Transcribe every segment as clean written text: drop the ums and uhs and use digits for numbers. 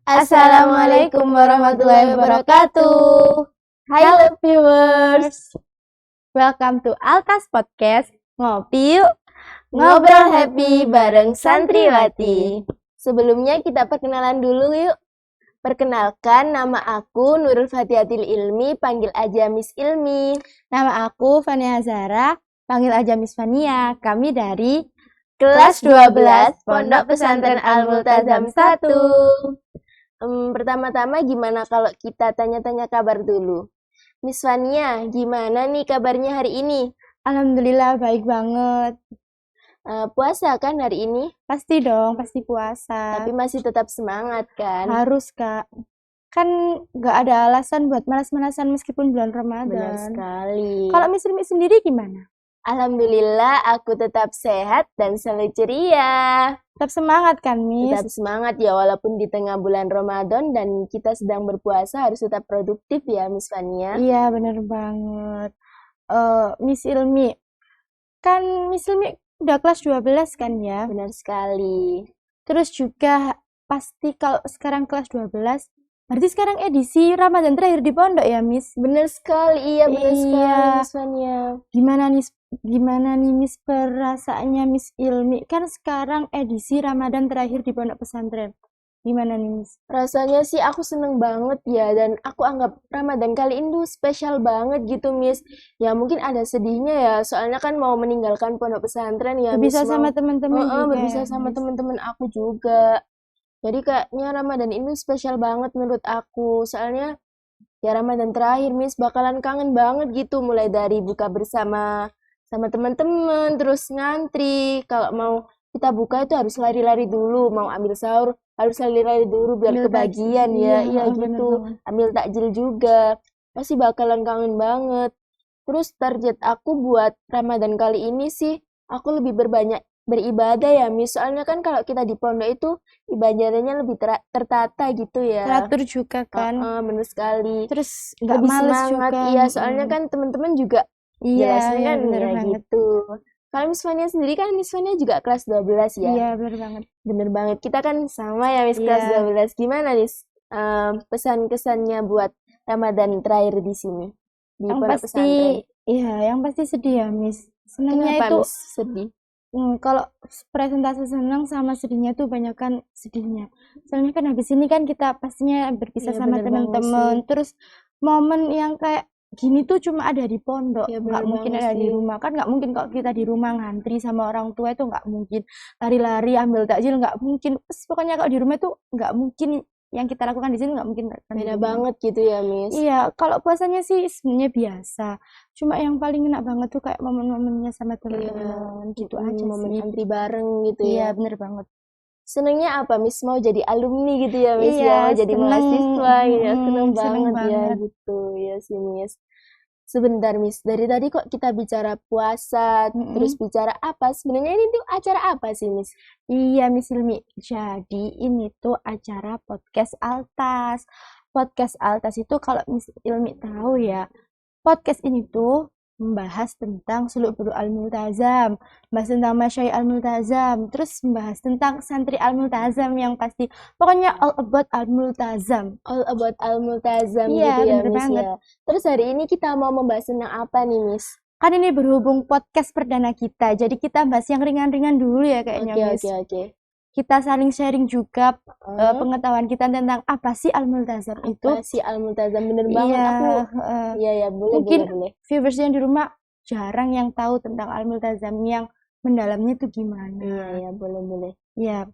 Assalamualaikum warahmatullahi wabarakatuh. Halo viewers, welcome to Altas Podcast. Ngopi yuk, ngobrol happy bareng Santriwati. Sebelumnya kita perkenalan dulu yuk. Perkenalkan, nama aku Nurul Fatihatil Ilmi, panggil aja Miss Ilmi. Nama aku Fania Zara, panggil aja Miss Fania. Kami dari kelas 12 Pondok Pesantren Al-Multazam 1. Pertama-tama gimana kalau kita tanya-tanya kabar dulu? Miss Fania, gimana nih kabarnya hari ini? Alhamdulillah baik banget. Puasa kan hari ini? Pasti dong, pasti puasa. Tapi masih tetap semangat kan? Harus Kak. Kan nggak ada alasan buat malas-malasan meskipun bulan Ramadan. Benar sekali. Kalau Miss Ilmi sendiri gimana? Alhamdulillah aku tetap sehat dan selalu ceria. Tetap semangat kan Miss? Tetap semangat ya, walaupun di tengah bulan Ramadan dan kita sedang berpuasa harus tetap produktif ya Miss Fania. Iya bener banget. Miss Ilmi, kan Miss Ilmi udah kelas 12 kan ya? Benar sekali. Terus juga pasti kalau sekarang kelas 12, berarti sekarang edisi Ramadan terakhir di pondok ya, Miss? Benar sekali, iya benar sekali Miss Fania. Gimana nih Miss perasaannya Miss Ilmi? Kan sekarang edisi Ramadan terakhir di pondok pesantren. Gimana nih Miss? Rasanya sih aku seneng banget ya, dan aku anggap Ramadan kali ini tuh spesial banget gitu Miss. Ya mungkin ada sedihnya ya, soalnya kan mau meninggalkan pondok pesantren ya. Bisa sama teman-teman juga. Bisa sama teman-teman aku juga. Jadi kayaknya Ramadan ini spesial banget menurut aku. Soalnya ya Ramadan terakhir Miss, bakalan kangen banget gitu. Mulai dari buka bersama teman-teman, terus ngantri. Kalau mau kita buka itu harus lari-lari dulu. Mau ambil sahur harus lari-lari dulu biar kebagian ya. Iya gitu. Ambil takjil juga. Pasti bakalan kangen banget. Terus target aku buat Ramadan kali ini sih, aku lebih beribadah ya Miss, soalnya kan kalau kita di pondok itu ibadahnya lebih tertata gitu ya, teratur juga kan. Bener sekali. Terus nggak lebih males semangat juga. Iya, soalnya kan teman-teman juga jelasnya kan bener ya banget. gitu. Kalau Miss Fania sendiri kan Miss Fania juga kelas 12 ya. Iya bener banget. Bener banget, kita kan sama ya Miss kelas 12. Gimana Miss pesan-kesannya buat Ramadan terakhir di sini di pondok pesantren? Iya, yang pasti sedih ya Miss. Senangnya Kenapa itu Miss sedih? Kalau presentasi senang sama sedihnya tuh banyak kan sedihnya. Soalnya kan habis ini kan kita pastinya berpisah sama teman-teman. Terus momen yang kayak gini tuh cuma ada di pondok, nggak mungkin ada di rumah. Kan nggak mungkin kalau kita di rumah ngantri sama orang tua itu nggak mungkin. Lari-lari ambil takjil nggak mungkin. Pokoknya kalau di rumah tuh nggak mungkin. Yang kita lakukan di sini nggak mungkin. Beda banget gitu ya Miss. Iya, kalau puasanya sih sebenarnya biasa. Cuma yang paling enak banget tuh kayak momen-momennya sama teman-teman gitu aja momen sih. antri bareng gitu ya. Iya, bener banget. Senengnya apa Miss? Mau jadi alumni gitu ya Miss? Iya, mau jadi mahasiswa ya. Seneng banget ya gitu ya sih Miss. Sebentar Miss, dari tadi kok kita bicara puasa, terus bicara apa? Sebenarnya ini tuh acara apa sih Miss? Iya Miss Ilmi, jadi ini tuh acara podcast Altas. Podcast Altas itu kalau Miss Ilmi tahu ya, podcast ini tuh membahas tentang Suluk-Beluk Al-Multazam, membahas tentang Masyai Al-Multazam, terus membahas tentang santri Al-Multazam yang pasti, pokoknya all about Al-Multazam. All about Al-Multazam Iya, gitu ya bener Miss banget. ya. Terus hari ini kita mau membahas tentang apa nih Miss? Kan ini berhubung podcast perdana kita, jadi kita bahas yang ringan-ringan dulu ya kayaknya Miss. Oke. Kita saling sharing juga pengetahuan kita tentang apa sih Al-Multazam itu. Apa sih Al-Multazam, bener banget aku. Iya boleh. Mungkin viewers yang di rumah jarang yang tahu tentang Al-Multazam yang mendalamnya itu gimana. Iya boleh. Ya,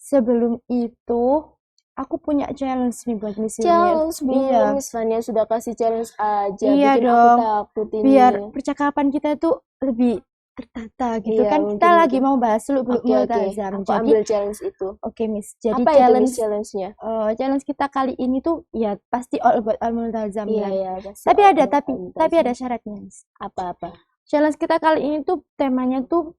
sebelum itu aku punya challenge nih buat Miss Ilmi. Challenge belum? Miss Fania sudah kasih challenge aja. Iya bikin dong. Aku takut ini. Biar percakapan kita tuh lebih tertata gitu kan. Kita lagi mau bahas Suluk-Beluk Multazam. Aku ambil challenge itu. Oke Miss. Jadi apa challenge-nya? Challenge kita kali ini tuh ya pasti all about Al-Multazam ya. Iya. Tapi ada syaratnya Miss. Apa? Challenge kita kali ini tuh temanya tuh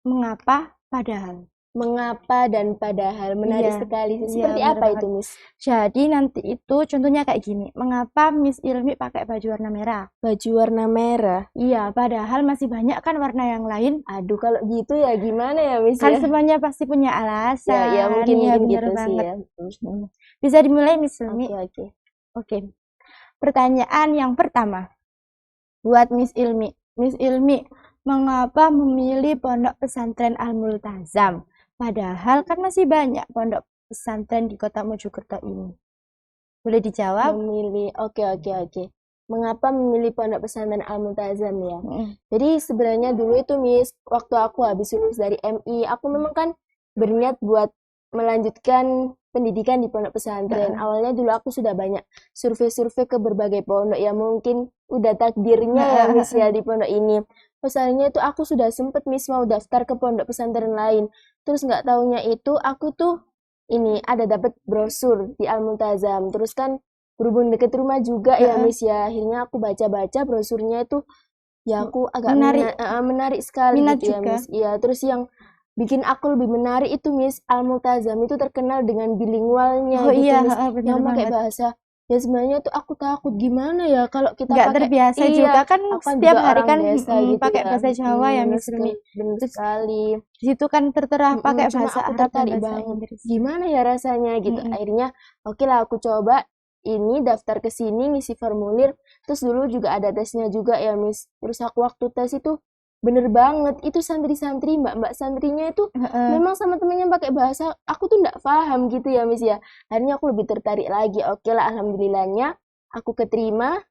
mengapa padahal. Mengapa dan padahal, menarik sekali. Seperti apa itu Miss? Jadi nanti itu contohnya kayak gini, mengapa Miss Ilmi pakai baju warna merah? Baju warna merah? Iya, padahal masih banyak kan warna yang lain. Aduh, kalau gitu ya gimana ya Miss kan ya? Semuanya pasti punya alasan. Ya mungkin gitu sih ya. Bisa dimulai Miss Ilmi. Oke. Pertanyaan yang pertama buat Miss Ilmi. Miss Ilmi, mengapa memilih Pondok Pesantren Al-Multazam? Padahal kan masih banyak pondok pesantren di Kota Mojokerto ini. Boleh dijawab? Oke. Mengapa memilih Pondok Pesantren Al-Multazam ya? Jadi sebenarnya dulu itu Miss, waktu aku habis lulus dari MI, aku memang kan berniat buat melanjutkan pendidikan di pondok pesantren. Awalnya dulu aku sudah banyak survei-survei ke berbagai pondok, ya mungkin udah takdirnya ya Miss ya di pondok ini. Misalnya itu aku sudah sempet Miss mau daftar ke pondok pesantren lain. Terus nggak taunya itu aku tuh ini ada dapat brosur di Al-Multazam. Terus kan berhubung deket rumah juga ya Miss ya. Akhirnya aku baca-baca brosurnya itu ya aku agak menarik sekali Minat gitu ya juga. Miss. Iya, terus yang bikin aku lebih menarik itu Miss, Al-Multazam itu terkenal dengan bilingualnya Oh gitu iya, Miss. bener Yang pakai banget. bahasa ya sebenarnya tuh aku takut gimana ya kalau kita Nggak pakai terbiasa iya, juga kan aku kan setiap juga hari orang kan desa gitu pakai ya. bahasa Jawa ya Bener Miss Ilmi. bener Terus sekali. di situ kan tertera pakai Cuma bahasa aku Arab dan tertarik bahasa banget. Inggris. Gimana ya rasanya gitu. Akhirnya oke lah aku coba ini daftar ke sini ngisi formulir. Terus dulu juga ada tesnya juga ya Miss. Terus aku waktu tes itu bener banget itu santri-santri mbak santrinya itu memang sama temennya pakai bahasa aku tuh nggak paham gitu ya Miss ya. Akhirnya aku lebih tertarik lagi. Oke lah alhamdulillahnya aku keterima,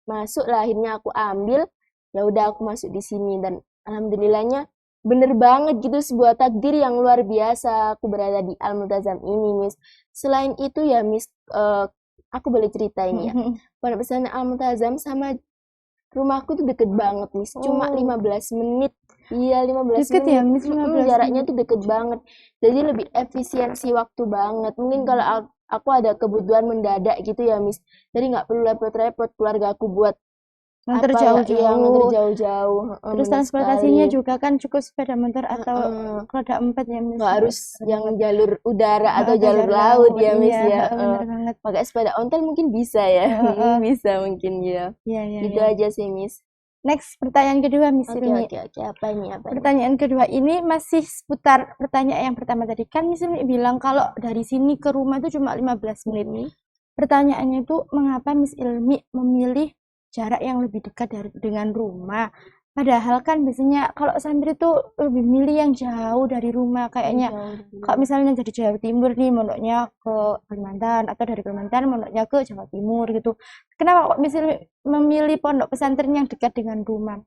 masuk lah akhirnya aku ambil, ya udah aku masuk di sini dan alhamdulillahnya bener banget gitu sebuah takdir yang luar biasa aku berada di Al-Multazam ini Miss. Selain itu ya Miss, aku boleh ceritain ya. Pondok pesantren Al-Multazam sama rumahku tuh deket banget Miss, cuma 15 menit. Iya 15 Deket ya menit. Miss, 15 Jaraknya menit. tuh deket banget. Jadi lebih efisiensi waktu banget. Mungkin kalau aku ada kebutuhan mendadak gitu ya Miss. Jadi nggak perlu repot-repot keluarga aku buat Nganter apa ya, iya nganter jauh-jauh. jauh-jauh. Terus Bener transportasinya sekali. juga kan cukup sepeda motor atau roda 4 ya Miss. Nggak harus yang jalur udara atau Atau jalur jalur laut ya Miss iya, ya. bener banget. Pakai sepeda ontel mungkin bisa ya. Bisa mungkin ya. Iya. Gitu aja sih Miss. Next, pertanyaan kedua Miss Ilmi. Oke. Apa ini? Pertanyaan kedua ini masih seputar pertanyaan yang pertama tadi. Kan Miss Ilmi bilang kalau dari sini ke rumah itu cuma 15 menit. Pertanyaannya itu mengapa Miss Ilmi memilih jarak yang lebih dekat dengan rumah? Padahal kan biasanya kalau santri tuh lebih milih yang jauh dari rumah. Kayaknya kalau misalnya dari Jawa Timur nih mondoknya ke Kalimantan, atau dari Kalimantan mondoknya ke Jawa Timur gitu. Kenapa kok misalnya memilih pondok pesantren yang dekat dengan rumah?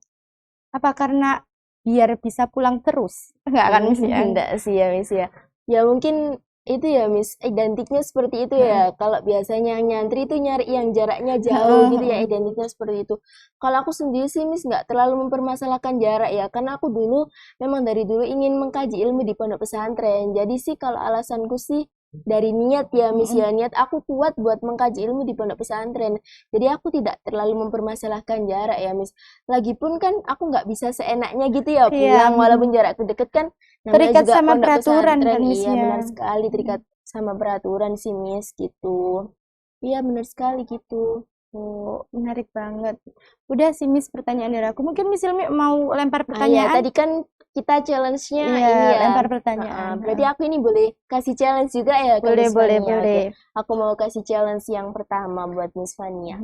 Apa karena biar bisa pulang terus? Enggak kan Miss ya? Enggak sih ya Miss ya. Ya mungkin itu ya Miss, identiknya seperti itu ya. Kalau biasanya nyantri itu nyari yang jaraknya jauh gitu ya, identiknya seperti itu. Kalau aku sendiri sih Miss nggak terlalu mempermasalahkan jarak ya, karena aku dulu memang dari dulu ingin mengkaji ilmu di pondok pesantren. Jadi sih kalau alasanku sih dari niat ya Miss ya, niat aku kuat buat mengkaji ilmu di pondok pesantren. Jadi aku tidak terlalu mempermasalahkan jarak ya Miss. Lagipun kan aku nggak bisa seenaknya gitu ya pulang walaupun jarakku deket kan. Terikat juga sama pondok peraturan pesantren, kan Miss iya ya. benar sekali terikat sama peraturan sih Miss gitu. Iya benar sekali gitu. Oh, menarik banget. Udah sih Miss pertanyaan dari aku. Mungkin Miss Ilmi mau lempar Iya, pertanyaan? tadi kan kita challenge-nya Iya, ini ya. lempar pertanyaan. Berarti aku ini boleh kasih challenge juga ya ke Miss Boleh. Fania. Oke. Aku mau kasih challenge yang pertama buat Miss Fania.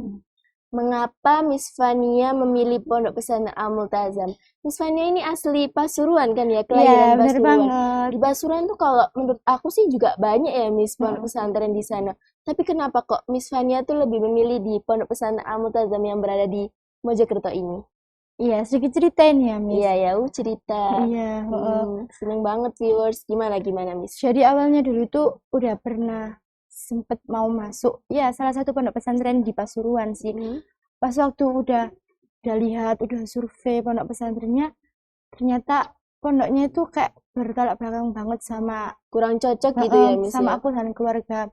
Mengapa Miss Fania memilih pondok pesantren Al-Multazam? Miss Fania ini asli Pasuruan kan ya, kelahiran Iya, bener Pasuruan. banget. Di Pasuruan tuh kalau menurut aku sih juga banyak ya Miss pondok pesantren di sana. Tapi kenapa kok Miss Fania tuh lebih memilih di pondok pesantren Al-Multazam yang berada di Mojokerto ini? Iya, sedikit ceritain ya Miss. Iya ya, cerita. Iya, seneng banget viewers. Gimana Miss? Jadi awalnya dulu tuh udah pernah sempet mau masuk ya salah satu pondok pesantren di Pasuruan sih. Pas waktu udah lihat, udah survei pondok pesantrennya, ternyata pondoknya itu kayak bertolak belakang banget sama kurang cocok gitu ya Miss sama ya? aku dan keluarga.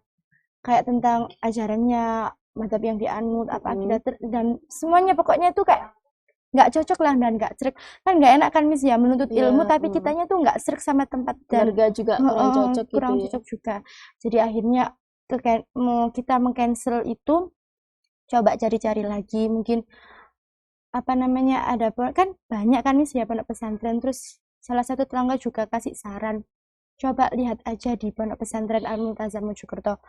Kayak tentang ajarannya, madhab yang dianut, apa akidah dan semuanya pokoknya tuh kayak nggak cocok lah dan nggak srek. Kan nggak enak kan Miss ya menuntut ilmu tapi kitanya tuh nggak srek sama tempat dan keluarga juga kurang cocok gitu kurang ya. cocok juga. Jadi akhirnya kita meng-cancel itu, coba cari-cari lagi mungkin apa namanya ada kan banyak kan Miss ya pondok pesantren. Terus salah satu tetangga juga kasih saran, coba lihat aja di Pondok Pesantren Al Multazam Mojokerto.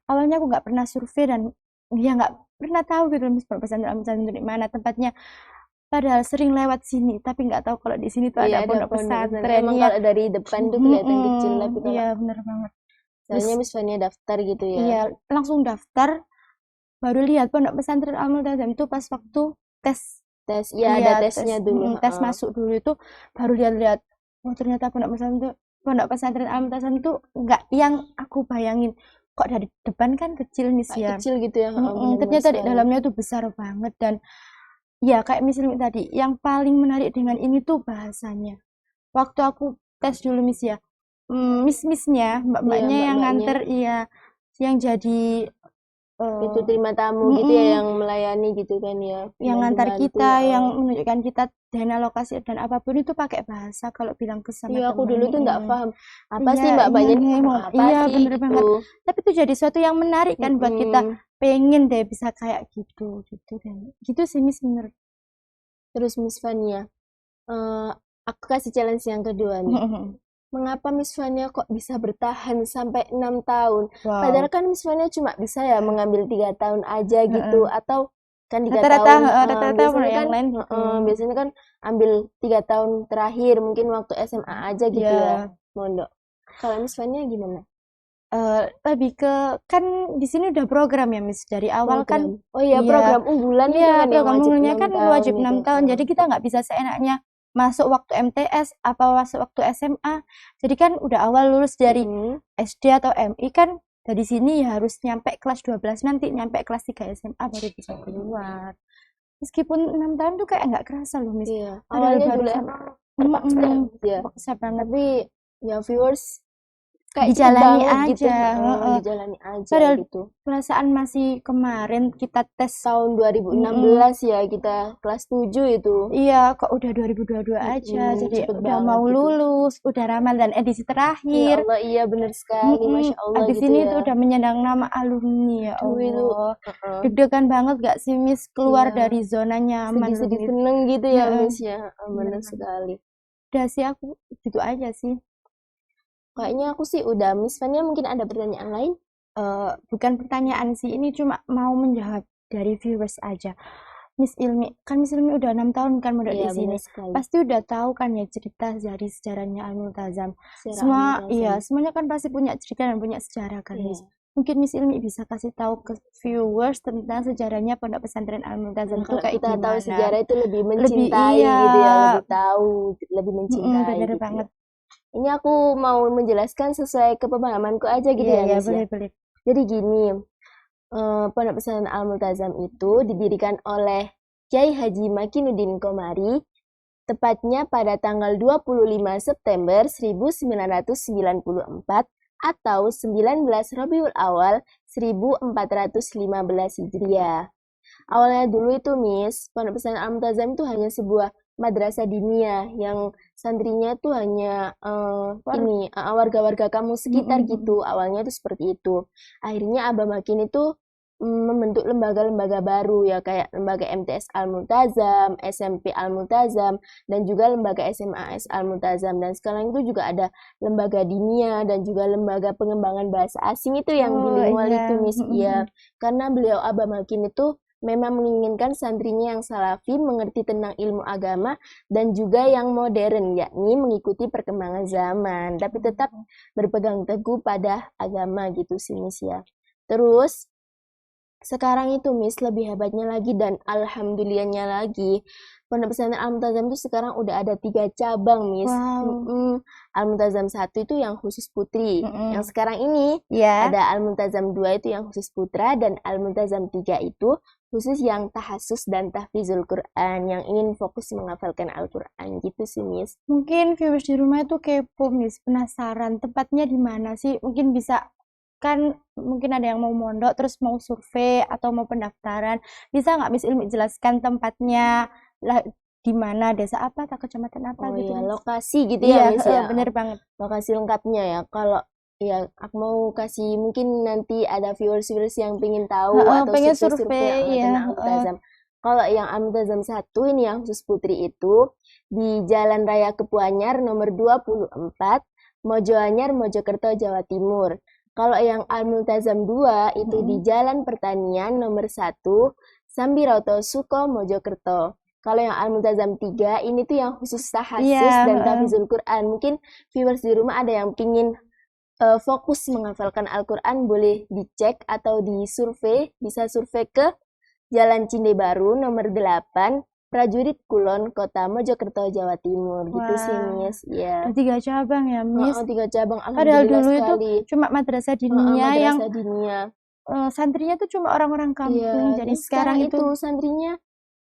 Awalnya aku nggak pernah survei dan ya nggak pernah tahu gitu Miss Pondok Pesantren Al Multazam itu di mana tempatnya. Padahal sering lewat sini, tapi nggak tahu kalau di sini tuh Iya, ada ada pondok pondok pesantren. pesantren. Emang Iya, kalau dari depan tuh kelihatan kecil, tapi kalau iya bener banget. soalnya Terus Miss Fania daftar gitu ya. iya langsung daftar, baru lihat Pondok Pesantren Al Multazam itu pas waktu tes. Tes, ya ada Iya, tesnya dulu. tes masuk dulu itu baru lihat-lihat, oh ternyata Pondok Pesantren Al Multazam itu nggak yang aku bayangin. Kok dari depan kan kecil nih Kayak ya. kecil gitu ya. Bener-bener Ternyata di sekali. dalamnya tuh besar banget dan ya kayak misalnya tadi, yang paling menarik dengan ini tuh bahasanya. Waktu aku tes dulu Miss ya, Miss-missnya, mbak-mbaknya Iya, yang mbak-mbaknya. nganter, iya, yang jadi Itu terima tamu gitu ya, yang melayani gitu kan ya. yang ngantar Bantu-bantu. kita, yang menunjukkan kita dana lokasi dan apapun itu pakai bahasa kalau bilang ke sama Iya, aku temen. dulu tuh nggak paham. Apa Iya, sih mbak-mbaknya ini iya, ngomong apa iya sih bener gitu. banget. Tapi itu jadi sesuatu yang menarik kan buat kita, pengen deh bisa kayak gitu dan gitu sih Miss menurut. Terus Miss Fania, aku kasih challenge yang kedua nih. Mengapa Miss Fania kok bisa bertahan sampai 6 tahun? Padahal kan Miss Fania cuma bisa ya mengambil 3 tahun aja gitu, atau kan 3 tahun. Biasanya yang kan, lain gitu. biasanya kan ambil 3 tahun terakhir, mungkin waktu SMA aja gitu ya, mondok. Kalau Miss Fania gimana? Lebih ke kan di sini udah program ya Miss dari awal kan. Oh iya, program unggulan itu Iya, kan yang program wajib unggulannya 6 kan tahun wajib 6 itu. tahun. Jadi kita nggak bisa seenaknya masuk waktu MTS apa masuk waktu SMA. Jadi kan udah awal lulus dari SD atau MI kan dari sini ya harus nyampe kelas 12 nanti nyampe kelas 3 SMA baru bisa keluar. Meskipun 6 tahun tuh kayak nggak kerasa loh Miss. Iya, Padahal awalnya baru dulu sama terpaksa ya. paksa banget. Tapi ya viewers kayak cepet Dijalani banget gitu. aja. Dijalani aja Padahal gitu. perasaan masih kemarin kita tes Tahun 2016 ya, kita kelas 7 itu. Iya, kok udah 2022 aja. Jadi cepet udah banget mau gitu. lulus, udah Ramadan edisi Ya terakhir. Allah, iya bener sekali, Masya Allah Abis gitu ini ya. tuh udah menyandang nama alumni ya Aduh, itu Allah. Deg-degan banget gak sih Miss keluar Iya. dari zona nyaman loh, sedih-sedih Miss. seneng gitu ya Heeh. Miss ya. Bener sekali. Udah sih aku gitu aja sih. Kayaknya aku sih udah. Miss Fania mungkin ada pertanyaan lain? Bukan pertanyaan sih, ini cuma mau menjawab dari viewers aja. Miss Ilmi, kan Miss Ilmi udah 6 tahun kan mondok di Iya, sini. bener sekali. Pasti udah tahu kan ya cerita dari sejarahnya Al Multazam. Sejarah Al Multazam. Iya, semuanya kan pasti punya cerita dan punya sejarah kan, Miss. Iya. Mungkin Miss Ilmi bisa kasih tahu ke viewers tentang sejarahnya Pondok Pesantren Al Multazam itu Kalau kayak kita tahu gimana. sejarah itu lebih mencintai iya. gitu ya, lebih tahu, lebih mencintai Bener gitu. banget. Ini aku mau menjelaskan sesuai kepemahamanku aja gitu ya, Iya, Miss ya. boleh. Jadi gini, Pondok Pesantren Al Multazam itu didirikan oleh Kiai Haji Makinuddin Komari, tepatnya pada tanggal 25 September 1994 atau 19 Rabiul Awal 1415 Hijriah. Awalnya dulu itu Miss, Pondok Pesantren Al Multazam itu hanya sebuah madrasah diniyah yang santrinya tuh hanya warga-warga kampung sekitar gitu. Awalnya itu seperti itu. Akhirnya Abah Makin itu membentuk lembaga-lembaga baru ya, kayak lembaga MTS Al Multazam, SMP Al Multazam, dan juga lembaga SMAS Al Multazam. Dan sekarang itu juga ada lembaga diniyah dan juga lembaga pengembangan bahasa asing itu yang bilingual itu Miss. Iya, karena beliau Abah Makin itu memang menginginkan santrinya yang salafi mengerti tentang ilmu agama dan juga yang modern, yakni mengikuti perkembangan zaman, tapi tetap berpegang teguh pada agama gitu sih Miss ya. Terus sekarang itu Miss lebih hebatnya lagi dan alhamdulillahnya lagi, Pondok Pesantren Al Multazam itu sekarang udah ada 3 cabang Miss. Al Multazam 1 itu yang khusus putri, yang sekarang ini ada Al Multazam 2 itu yang khusus putra, dan Al Multazam 3 itu khusus yang tahasus dan tahfizul Quran, yang ingin fokus menghafalkan Al-Quran gitu sih Miss. Mungkin viewers di rumah itu kepo Miss, penasaran tempatnya di mana sih? Mungkin bisa kan, mungkin ada yang mau mondok terus mau survei atau mau pendaftaran, bisa nggak Miss Ilmi jelaskan tempatnya lah, di mana, desa apa atau kecamatan apa gitu? Iya, lokasi gitu ya Miss ya. Bener banget. Lokasi lengkapnya ya. Kalau ya aku mau kasih, mungkin nanti ada viewers yang pengen tahu atau pengen survei tentang Al Multazam. Kalau yang Al Multazam 1 ini yang khusus putri itu di Jalan Raya Kepuanyar nomor 24, Mojoanyar, Mojokerto, Jawa Timur. Kalau yang Al-Multazam 2 itu di Jalan Pertanian nomor 1, Sambiroto, Suko, Mojokerto. Kalau yang Al-Multazam 3 ini tuh yang khusus tahasus dan tahfizul Quran. Mungkin viewers di rumah ada yang pingin fokus menghafalkan Al-Quran, boleh dicek atau disurvei. Bisa survei ke Jalan Cinde Baru nomor 8, Prajurit Kulon, Kota Mojokerto, Jawa Timur. Gitu sih, Miss. Ya. Ada 3 cabang ya, Miss. 3 cabang. Padahal Alhamdulillah dulu sekali. itu cuma madrasah diniyah yang Madrasah diniyah. santrinya tuh cuma orang-orang kampung. Iya, Jadi terus sekarang itu santrinya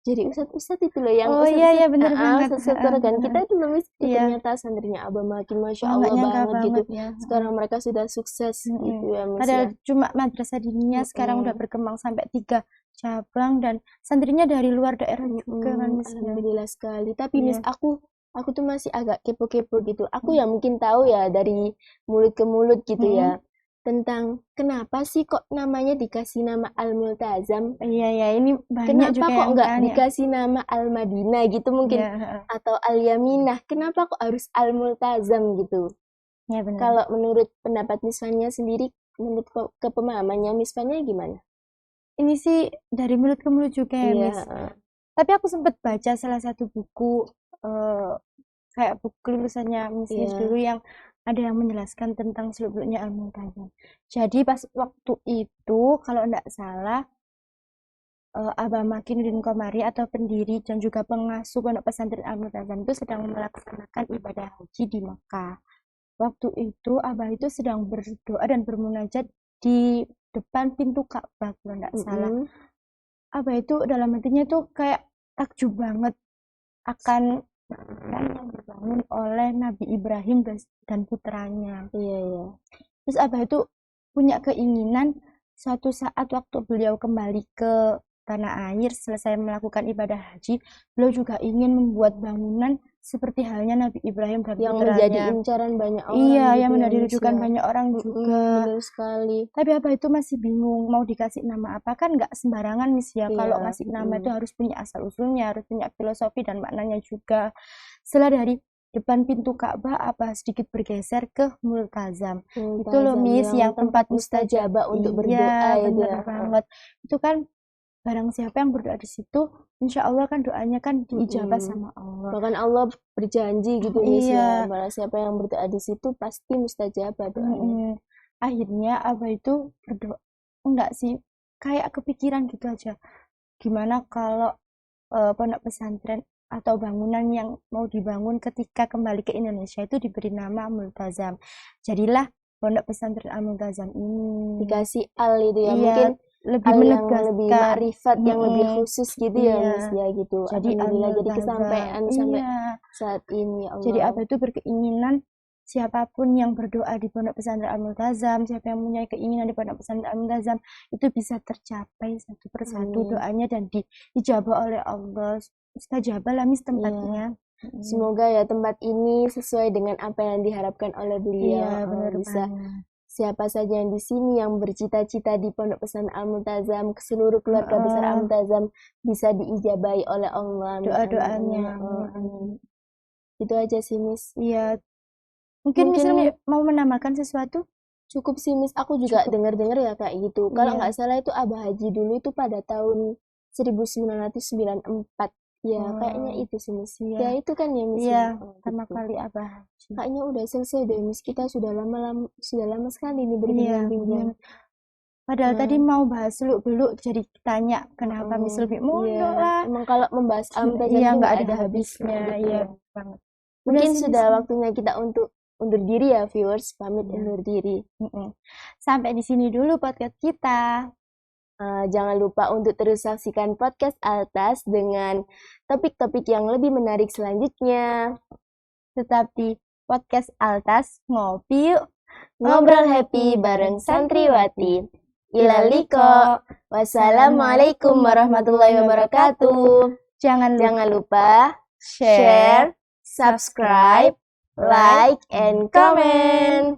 jadi ustadz-ustadz itu loh yang iya bener banget. ustadz dan kita itu loh, Miss, ternyata santrinya Abah Makin Masya Allah banget gitu. Ya. Sekarang mereka sudah sukses gitu ya, Miss. Padahal cuma madrasah diniyah sekarang udah berkembang sampai 3 cabang dan santrinya dari luar daerah juga kan, Miss. Alhamdulillah sekali. Tapi Miss, aku tuh masih agak kepo-kepo gitu. Aku ya mungkin tahu ya dari mulut ke mulut gitu ya, tentang kenapa sih kok namanya dikasih nama Al-Multazam. Iya, ini banyak kenapa juga kok yang nggak tanya. dikasih nama Al-Madinah gitu mungkin, atau Al-Yaminah. Kenapa kok harus Al-Multazam gitu? Ya, benar. Kalau menurut pendapat Miss Fania sendiri, menurut kepemahamannya Miss Fania gimana? Ini sih dari mulut ke mulut juga ya, Miss. Tapi aku sempat baca salah satu buku kayak buku lulusannya Miss dulu yang ada yang menjelaskan tentang seluk-beluknya Al-Multazam. Jadi pas waktu itu kalau enggak salah Abah Makinuddin Komari atau pendiri dan juga pengasuh pondok pesantren Al-Multazam itu sedang melaksanakan ibadah haji di Mekah. Waktu itu Abah itu sedang berdoa dan bermunajat di depan pintu Ka'bah kalau enggak salah. Abah itu dalam hatinya tuh kayak takjub banget akan yang dibangun oleh Nabi Ibrahim dan putranya. Iya. Terus Abah itu punya keinginan suatu saat waktu beliau kembali ke tanah air selesai melakukan ibadah haji, beliau juga ingin membuat bangunan seperti halnya Nabi Ibrahim dan yang putranya. menjadi incaran banyak orang. Iya, gitu yang menjadi rujukan banyak orang juga. Benar sekali. Tapi Abah itu masih bingung mau dikasih nama apa, kan nggak sembarangan, Miss ya. Kalau ngasih nama itu harus punya asal usulnya, harus punya filosofi dan maknanya juga. Setelah dari depan pintu Ka'bah Abah sedikit bergeser ke Multazam. Itu loh, Miss, yang tempat mustajabah untuk berdoa. Iya, benar banget. Itu kan barang siapa yang berdoa di situ, insya Allah kan doanya kan diijabah sama Allah. Bahkan Allah berjanji gitu, Miss ya. Barang siapa yang berdoa di situ pasti mustajabah doanya. Akhirnya Abah itu berdoa, enggak sih, kayak kepikiran gitu aja. Gimana kalau pondok pesantren atau bangunan yang mau dibangun ketika kembali ke Indonesia itu diberi nama Multazam. Jadilah pondok pesantren Al-Multazam ini. Dikasih Al itu ya, iya, mungkin lebih menegaskan, lebih ma'rifat, yang lebih khusus gitu ya, Miss ya gitu. Jadi Alhamdulillah jadi kesampaian sampai saat ini, Allah. Jadi Abah itu berkeinginan siapapun yang berdoa di pondok pesantren Al-Multazam, siapa yang punya keinginan di pondok pesantren Al-Multazam itu bisa tercapai satu persatu doanya dan diijabah oleh Allah. Mustajabah lah, Miss, tempatnya. Semoga ya tempat ini sesuai dengan apa yang diharapkan oleh beliau. Iya, benar bisa banget. Siapa saja yang di sini yang bercita-cita di pondok pesantren Al-Multazam, ke seluruh keluarga besar Al-Multazam bisa diijabahi oleh Allah. Doa-doanya. Itu aja sih, Miss. Iya. Mungkin Miss mau menambahkan sesuatu? Cukup sih, Miss. Aku juga dengar-dengar ya kayak gitu. Kalau nggak salah itu Abah Haji dulu itu pada tahun 1994. Ya, kayaknya itu sih, Miss. Ya, itu kan ya, Miss. Iya, pertama kali Abah Haji. Kayaknya udah selesai deh, Miss. Kita sudah lama sekali nih berbincang-bincang. Padahal tadi mau bahas seluk-beluk, jadi tanya kenapa Miss lebih mondok lah. Emang kalau membahas Al-Multazam itu nggak ada habisnya. Iya, banget. Mungkin sudah waktunya kita untuk undur diri ya, viewers. Pamit undur diri. Sampai di sini dulu podcast kita. Jangan lupa untuk terus saksikan podcast Altas dengan topik-topik yang lebih menarik selanjutnya. Tetap di podcast Altas, ngopi yuk. Ngobrol happy bareng santriwati. Ilaliko. Wassalamualaikum warahmatullahi wabarakatuh. Jangan lupa share, subscribe, like, and comment.